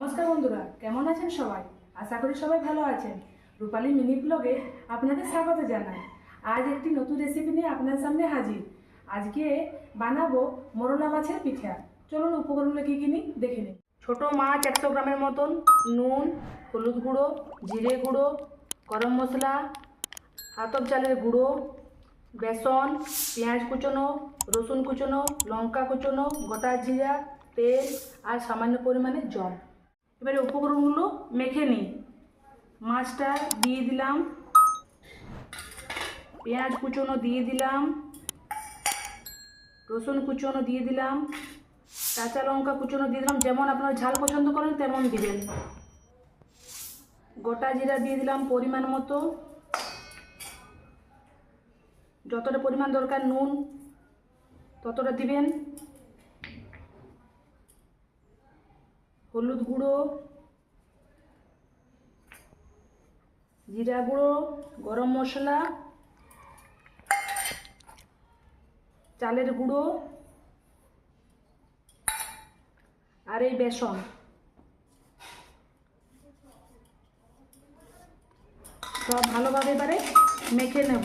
নমস্কার বন্ধুরা, কেমন আছেন সবাই? আশা করি সবাই ভালো আছেন। রূপালী মিনি ব্লগে আপনাদের স্বাগত জানাই। আজ একটি নতুন রেসিপি নিয়ে আপনার সামনে হাজির। আজকে বানাবো মোরলা মাছের পিঠা। চলুন উপকরণগুলো কী কী নিই দেখে নিই। ছোটো মাছ 100 গ্রামের মতন, নুন, হলুদ গুঁড়ো, জিরে গুঁড়ো, গরম মশলা, আতপ চালের গুঁড়ো, বেসন, পেঁয়াজ কুচোনো, রসুন কুচোনো, লঙ্কা কুচোনো, গোটা জিরা, তেল আর সামান্য পরিমাণে জল। এবারে উপকরণগুলো মেখে নিই। মাছটা দিয়ে দিলাম, পেঁয়াজ কুচোনো দিয়ে দিলাম, রসুন কুচোনো দিয়ে দিলাম, কাঁচা লঙ্কা কুচোনো দিয়ে দিলাম, যেমন আপনারা ঝাল পছন্দ করেন তেমন দিবেন। গোটা জিরা দিয়ে দিলাম পরিমাণ মতো, যতটা পরিমাণ দরকার নুন ততটা দিবেন। হলুদ গুঁড়ো, জিরা গুঁড়ো, গরম মশলা, চালের গুঁড়ো আর এই বেসন। সব ভালোভাবে এবারে মেখে নেব।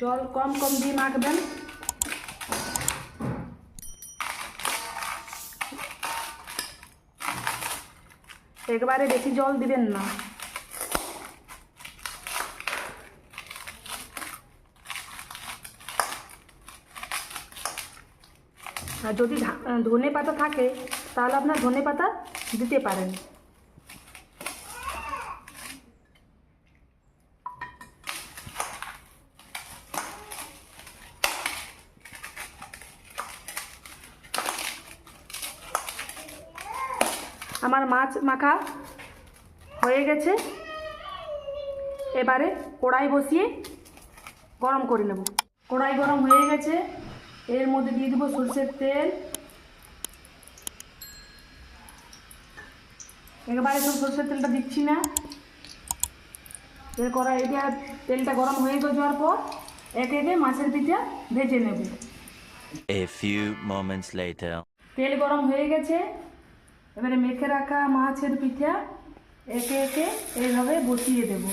জল কম কম দিয়ে মাখবেন। একবারে বেশি জল দিবেন না। আর যদি ধনে পাতা থাকে তাহলে আপনার ধনে পাতা দিতে পারেন। আমার মাছ মাখা হয়ে গেছে। এবারে কড়াই বসিয়ে গরম করে নেব। কড়াই গরম হয়ে গেছে, এর মধ্যে দিয়ে দেবো সরষের তেল। একেবারে তো সরষের তেলটা দিচ্ছি না। এর কড়াইটা তেলটা গরম হয়ে যাওয়ার পর একে একে মাছের পিঠা ভেজে নেব। A few moments later. তেল গরম হয়ে গেছে, এবারে মেখে রাখা মাছের পিঠা একে একে এইভাবে বসিয়ে দেব।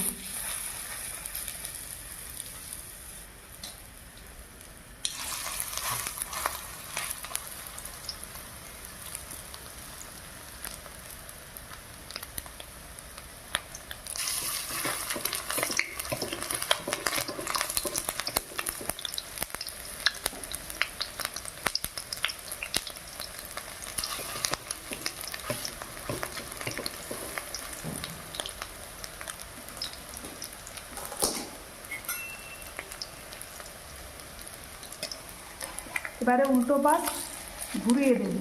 এবারে উল্টো পাশ ঘুরিয়ে দেব।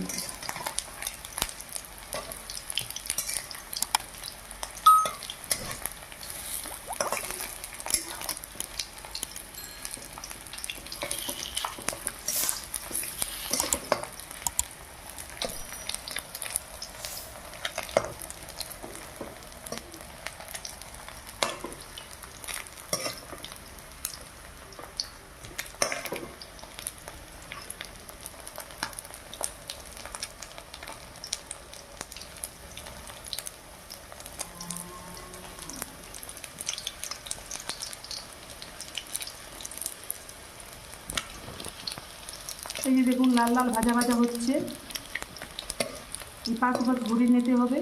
এই যে দেখুন লাল লাল ভাজা ভাজা হচ্ছে, এই পাশ ওপাশ ঘুরিয়ে নিতে হবে।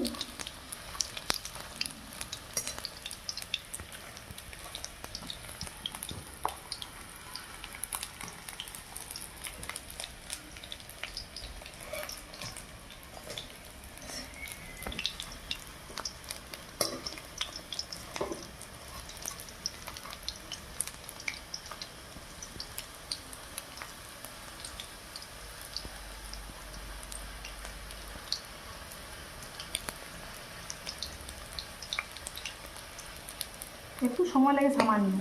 একটু সময় লাগে সামান্য।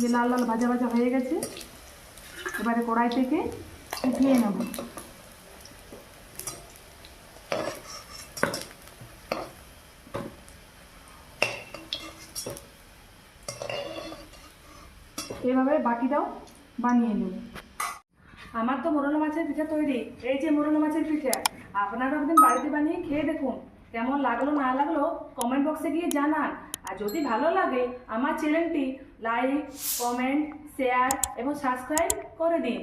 যে লাল লাল ভাজা ভাজা হয়ে গেছে, এবারে কড়াই থেকে উঠিয়ে নেব। এভাবে বাকিটাও বানিয়ে নেব। আমার তো মোরলা মাছের পিঠা তৈরি। এই যে মোরলা মাছের পিঠা, আপনারা একদিন বাড়িতে বানিয়ে খেয়ে দেখুন। কেমন লাগলো না লাগলো কমেন্ট বক্সে গিয়ে জানান। আর যদি ভালো লাগে আমার চ্যানেলটি লাইক, কমেন্ট, শেয়ার এবং সাবস্ক্রাইব করে দিন।